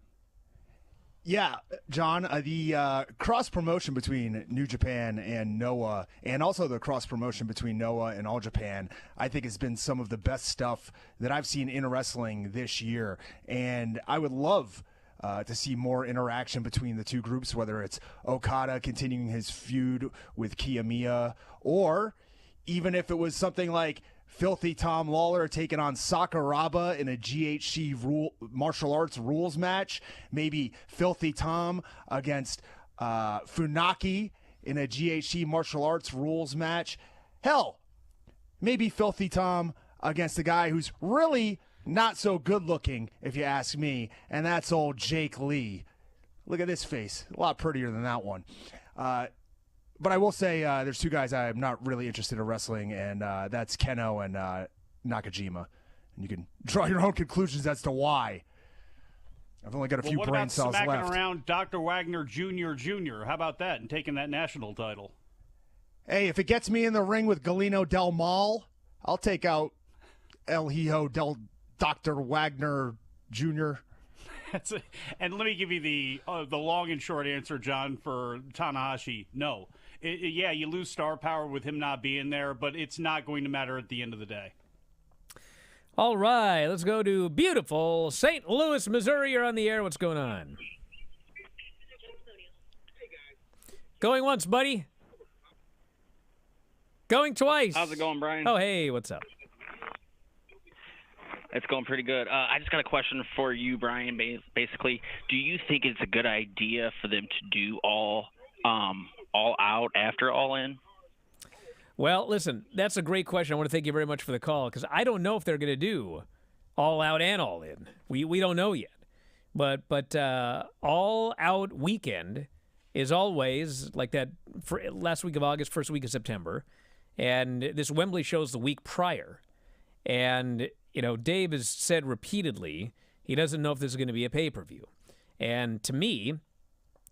[SPEAKER 3] Yeah, John, the cross-promotion between New Japan and Noah, and also the cross-promotion between Noah and All Japan, I think has been some of the best stuff that I've seen in wrestling this year. And I would love to see more interaction between the two groups, whether it's Okada continuing his feud with Kiyomiya, or even if it was something like Filthy Tom Lawler taking on Sakuraba in a GHC martial arts rules match, maybe Filthy Tom against Funaki in a GHC martial arts rules match. Hell, maybe Filthy Tom against a guy who's really not so good looking, if you ask me, and that's old Jake Lee. Look at this face. A lot prettier than that one. But I will say there's two guys I'm not really interested in wrestling, and that's Keno and Nakajima. And you can draw your own conclusions as to why. I've only got a few brain cells left.
[SPEAKER 4] What about smacking around Dr. Wagner Jr.? How about that, and taking that national title?
[SPEAKER 3] Hey, if it gets me in the ring with Galeno Del Mal, I'll take out El Hijo del Dr. Wagner Jr.
[SPEAKER 4] And let me give you the long and short answer, John, for Tanahashi. No. Yeah, you lose star power with him not being there, but it's not going to matter at the end of the day.
[SPEAKER 1] All right, let's go to beautiful St. Louis, Missouri. You're on the air. What's going on? Going once, buddy. Going twice.
[SPEAKER 11] How's it going, Brian?
[SPEAKER 1] Oh, hey, what's up?
[SPEAKER 11] It's going pretty good. I just got a question for you, Brian. Basically, do you think it's a good idea for them to do all out after All In?
[SPEAKER 1] Well, listen, that's a great question. I want to thank you very much for the call, because I don't know if they're going to do All Out and All In. We don't know yet. But All Out Weekend is always like that for last week of August, first week of September. And this Wembley show's the week prior. And, you know, Dave has said repeatedly he doesn't know if this is going to be a pay-per-view. And to me,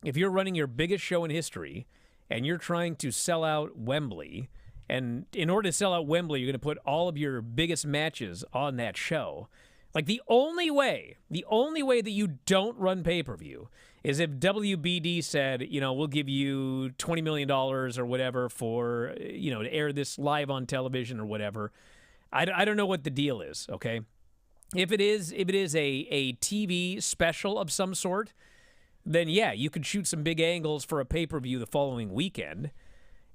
[SPEAKER 1] if you're running your biggest show in history and you're trying to sell out Wembley, and in order to sell out Wembley, you're going to put all of your biggest matches on that show. Like, the only way that you don't run pay-per-view is if WBD said, you know, we'll give you $20 million or whatever for, you know, to air this live on television or whatever. I don't know what the deal is, okay? If it is a TV special of some sort, then yeah, you could shoot some big angles for a pay-per-view the following weekend.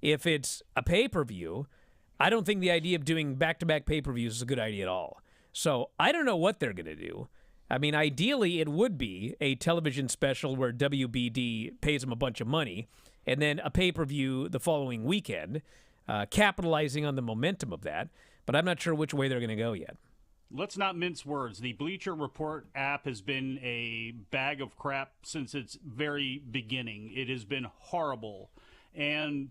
[SPEAKER 1] If it's a pay-per-view, I don't think the idea of doing back-to-back pay-per-views is a good idea at all. So I don't know what they're going to do. I mean, ideally, it would be a television special where WBD pays them a bunch of money, and then a pay-per-view the following weekend, capitalizing on the momentum of that. But I'm not sure which way they're going to go yet.
[SPEAKER 4] Let's not mince words. The Bleacher Report app has been a bag of crap since its very beginning. It has been horrible. And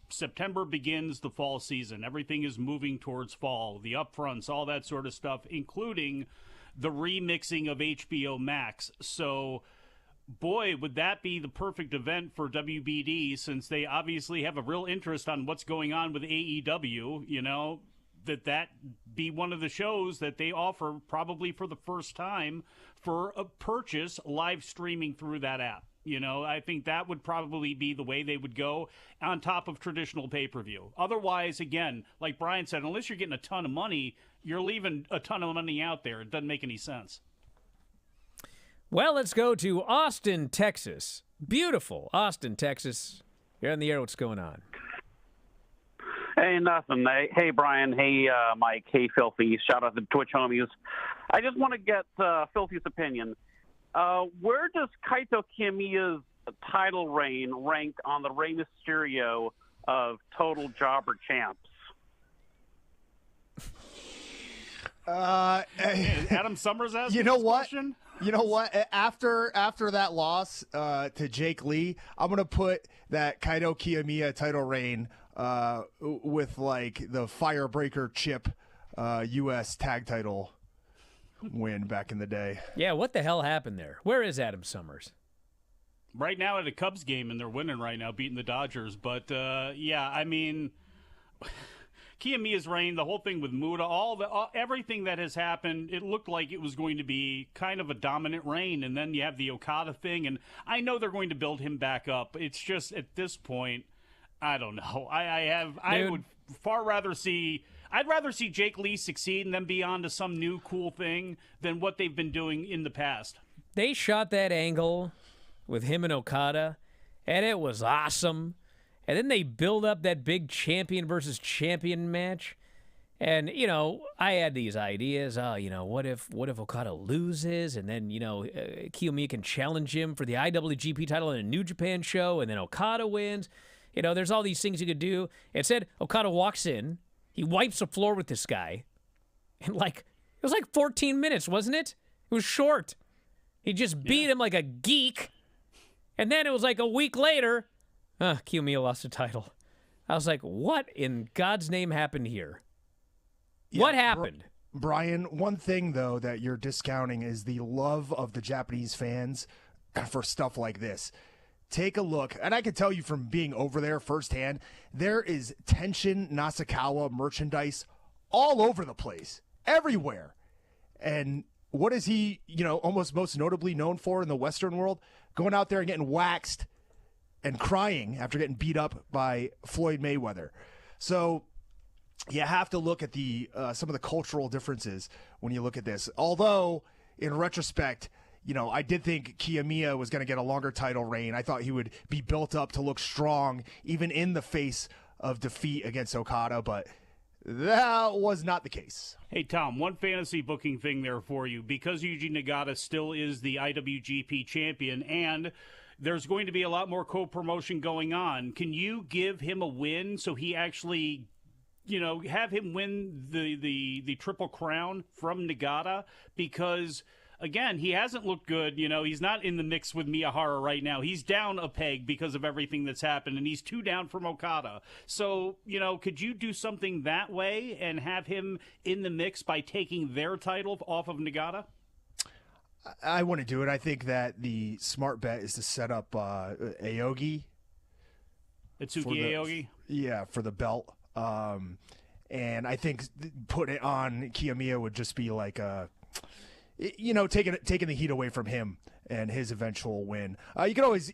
[SPEAKER 4] September begins the fall season. Everything is moving towards fall. The upfronts, all that sort of stuff, including the remixing of HBO Max. So, boy, would that be the perfect event for WBD, since they obviously have a real interest on what's going on with AEW, you know, that be one of the shows that they offer probably for the first time for a purchase live streaming through that app. You know, I think that would probably be the way they would go on top of traditional pay-per-view. Otherwise, again, like Brian said, unless you're getting a ton of money, you're leaving a ton of money out there. It doesn't make any sense.
[SPEAKER 1] Well, let's go to Austin, Texas. Beautiful Austin, Texas. You're on the air. What's going on?
[SPEAKER 12] Hey, nothing. Hey, Brian. Hey, Mike. Hey, Filthy. Shout out to the Twitch homies. I just want to get Filthy's opinion. Where does Kaito Kiyomiya's title reign rank on the Rey Mysterio of total jobber champs?
[SPEAKER 4] Adam Summers asked
[SPEAKER 3] you know
[SPEAKER 4] this
[SPEAKER 3] what?
[SPEAKER 4] question?
[SPEAKER 3] You know what? After that loss to Jake Lee, I'm gonna put that Kaito Kiyomiya title reign with like the Firebreaker Chip U.S. tag title win back in the day.
[SPEAKER 1] Yeah, what the hell happened there? Where is Adam Summers?
[SPEAKER 4] Right now at a Cubs game, and they're winning right now, beating the Dodgers. But, yeah, I mean, Kiyomiya's reign, the whole thing with Muda, everything that has happened, it looked like it was going to be kind of a dominant reign. And then you have the Okada thing, and I know they're going to build him back up. It's just, at this point, I don't know. I would far rather see... I'd rather see Jake Lee succeed and then be on to some new cool thing than what they've been doing in the past.
[SPEAKER 1] They shot that angle with him and Okada, and it was awesome. And then they build up that big champion versus champion match. And, I had these ideas. What if Okada loses, and then, Kiyomiya can challenge him for the IWGP title in a New Japan show, and then Okada wins. There's all these things you could do. Instead, Okada walks in, he wipes the floor with this guy, and it was like 14 minutes, wasn't it? It was short. He just beat him like a geek, and then it was like a week later, Kiyomiya lost the title. I was like, what in God's name happened here? What happened?
[SPEAKER 3] Brian, one thing, though, that you're discounting is the love of the Japanese fans for stuff like this. Take a look, and I can tell you from being over there firsthand, there is Tenshin Nasukawa merchandise all over the place, everywhere. And what is he, almost most notably known for in the Western world? Going out there and getting waxed and crying after getting beat up by Floyd Mayweather. So you have to look at the some of the cultural differences when you look at this. Although, in retrospect, I did think Kiyomiya was going to get a longer title reign. I thought he would be built up to look strong, even in the face of defeat against Okada, but that was not the case.
[SPEAKER 4] Hey, Tom, one fantasy booking thing there for you. Because Yuji Nagata still is the IWGP champion, and there's going to be a lot more co-promotion going on, can you give him a win so he actually, have him win the Triple Crown from Nagata? Because, again, he hasn't looked good. He's not in the mix with Miyahara right now. He's down a peg because of everything that's happened, and he's 2 down from Okada. So, could you do something that way and have him in the mix by taking their title off of Nagata?
[SPEAKER 3] I want to do it. I think that the smart bet is to set up Aogi.
[SPEAKER 4] Itsuki Aogi?
[SPEAKER 3] Yeah, for the belt. And I think put it on Kiyomiya would just be like taking the heat away from him and his eventual win. You could always,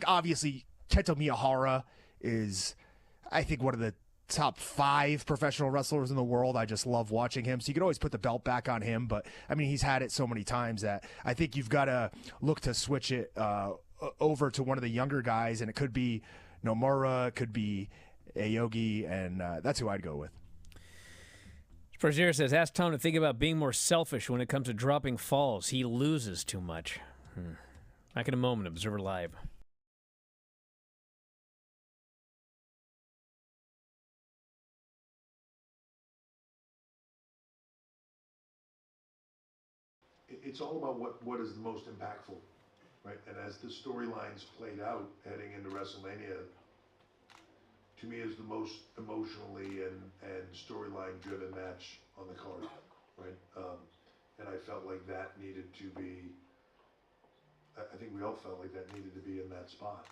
[SPEAKER 3] obviously Kento Miyahara is, I think, one of the top 5 professional wrestlers in the world. I just love watching him. So you could always put the belt back on him. But, I mean, he's had it so many times that I think you've got to look to switch it over to one of the younger guys. And it could be Nomura, it could be Aogi, and that's who I'd go with.
[SPEAKER 1] Frazier says, ask Tom to think about being more selfish when it comes to dropping falls. He loses too much. Back in a moment, Observer Live.
[SPEAKER 13] It's all about what is the most impactful, right? And as the storylines played out heading into WrestleMania, to me is the most emotionally and storyline driven match on the card, right? And I felt like that needed to be, I think we all felt like that needed to be in that spot.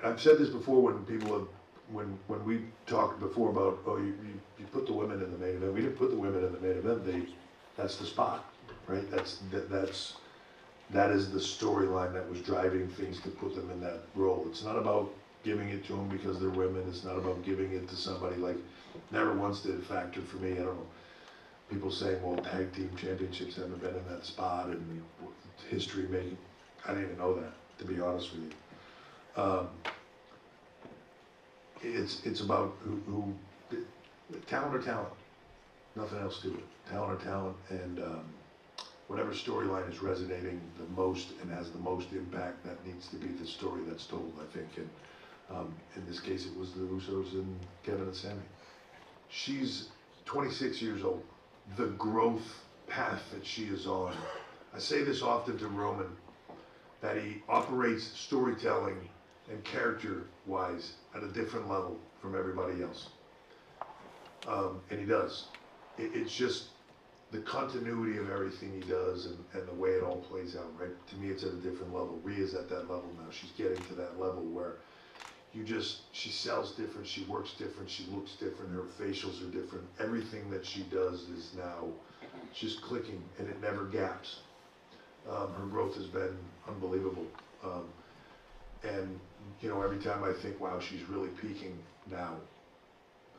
[SPEAKER 13] I've said this before when people have, when we talked before about, you put the women in the main event. We didn't put the women in the main event. That's the spot, right? That is the storyline that was driving things to put them in that role. It's not about giving it to them because they're women. It's not about giving it to somebody never once did it factor for me. I don't know. People saying, well, tag team championships haven't been in that spot and history making. I didn't even know that, to be honest with you. It's about who talent or talent. Nothing else to it. Talent or talent, and whatever storyline is resonating the most and has the most impact, that needs to be the story that's told, I think. And in this case, it was the Usos and Kevin and Sami. She's 26 years old. The growth path that she is on. I say this often to Roman, that he operates storytelling and character-wise at a different level from everybody else. And he does. It's just the continuity of everything he does and the way it all plays out, right? To me, it's at a different level. Rhea's at that level now. She's getting to that level where she sells different, she works different, she looks different, her facials are different. Everything that she does is now just clicking, and it never gaps. Her growth has been unbelievable. And, every time I think, wow, she's really peaking now,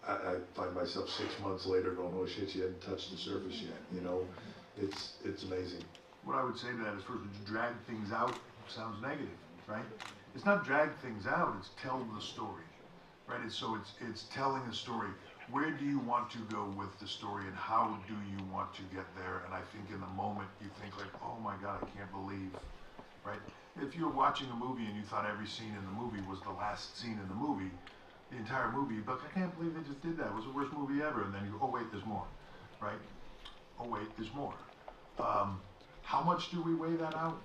[SPEAKER 13] I find myself 6 months later going, oh shit, she hadn't touched the surface yet, It's amazing.
[SPEAKER 5] What I would say to that is, first, to drag things out sounds negative, right? It's not drag things out, it's tell the story, right? It's telling a story. Where do you want to go with the story, and how do you want to get there? And I think in the moment you think like, oh my God, I can't believe, right? If you're watching a movie and you thought every scene in the movie was the last scene in the movie, the entire movie, but I can't believe they just did that. It was the worst movie ever. And then you, oh wait, there's more, right? Oh wait, there's more. How much do we weigh that out?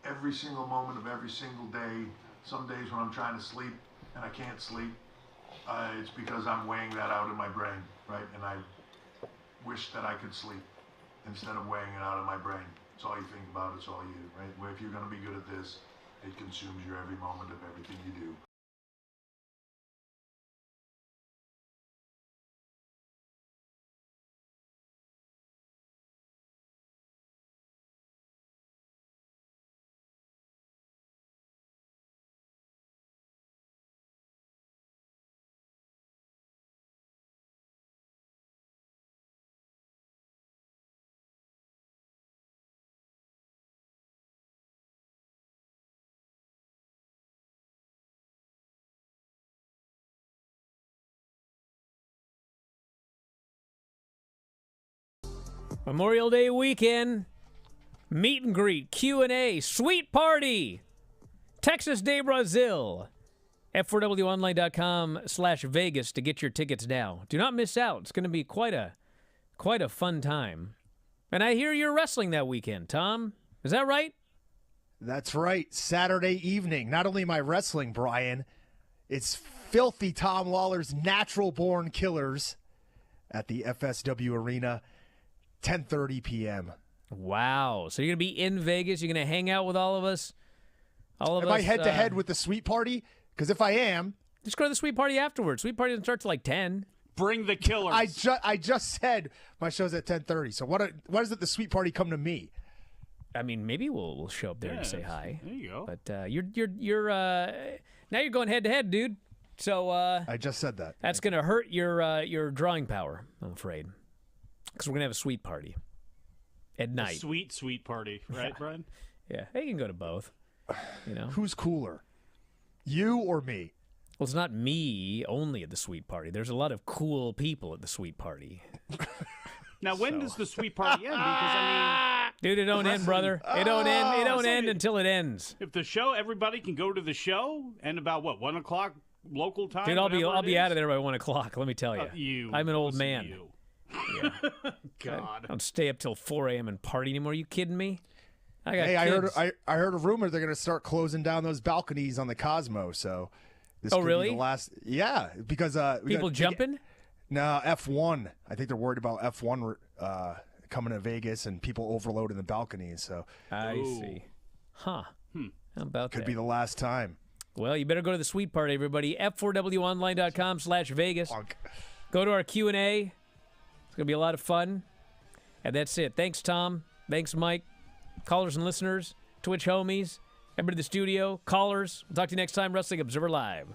[SPEAKER 5] Every single moment of every single day. Some days when I'm trying to sleep and I can't sleep, it's because I'm weighing that out in my brain, right? And I wish that I could sleep instead of weighing it out in my brain. It's all you think about, it's all you, right? Where if you're going to be good at this, it consumes your every moment of everything you do.
[SPEAKER 1] Memorial Day weekend, meet and greet, Q&A, sweet party, Texas de Brazil, f4wonline.com/Vegas to get your tickets now. Do not miss out. It's going to be quite a fun time. And I hear you're wrestling that weekend, Tom. Is that right?
[SPEAKER 3] That's right. Saturday evening. Not only am I wrestling, Brian, it's Filthy Tom Lawler's Natural Born Killers at the FSW Arena. 10:30 p.m.
[SPEAKER 1] Wow. So you're going to be in Vegas? You're going to hang out with all of us?
[SPEAKER 3] Am I head-to-head with the Sweet Party? Because if I am...
[SPEAKER 1] Just go to the Sweet Party afterwards. Sweet Party doesn't start till like 10.
[SPEAKER 4] Bring the killers.
[SPEAKER 3] I just said my show's at 10:30. So why does it the Sweet Party come to me?
[SPEAKER 1] I mean, maybe we'll show up there and say hi.
[SPEAKER 4] There you go.
[SPEAKER 1] But you're now you're going head-to-head, dude. So
[SPEAKER 3] I just said that.
[SPEAKER 1] That's going to hurt your drawing power, I'm afraid. Because we're going to have a sweet party at night.
[SPEAKER 4] A sweet party, right, Brian?
[SPEAKER 1] Yeah, they can go to both. You know,
[SPEAKER 3] who's cooler, you or me?
[SPEAKER 1] Well, it's not me only at the sweet party. There's a lot of cool people at the sweet party.
[SPEAKER 4] Now, when does the sweet party end? Because I mean,
[SPEAKER 1] dude, it don't end, brother. It don't end. It don't end until it ends.
[SPEAKER 4] If the show, everybody can go to the show, and about what 1 o'clock local time.
[SPEAKER 1] Dude, I'll be out of there by 1 o'clock. Let me tell you, I'm an old man. Yeah.
[SPEAKER 4] God,
[SPEAKER 1] I don't stay up till 4 a.m. and party anymore. Are you kidding me? I got
[SPEAKER 3] kids.
[SPEAKER 1] I
[SPEAKER 3] heard a rumor they're going to start closing down those balconies on the Cosmo. So this could
[SPEAKER 1] really?
[SPEAKER 3] Be the last, yeah, because
[SPEAKER 1] people jumping.
[SPEAKER 3] No, F1. I think they're worried about F1 coming to Vegas and people overloading the balconies. So
[SPEAKER 1] I see. Huh. How about
[SPEAKER 3] could
[SPEAKER 1] that?
[SPEAKER 3] be the last time.
[SPEAKER 1] Well, you better go to the sweet party, everybody. f4wonline.com/Vegas. Go to our Q&A. It's going to be a lot of fun. And that's it. Thanks, Tom. Thanks, Mike. Callers and listeners, Twitch homies, everybody in the studio, callers. We'll talk to you next time, Wrestling Observer Live.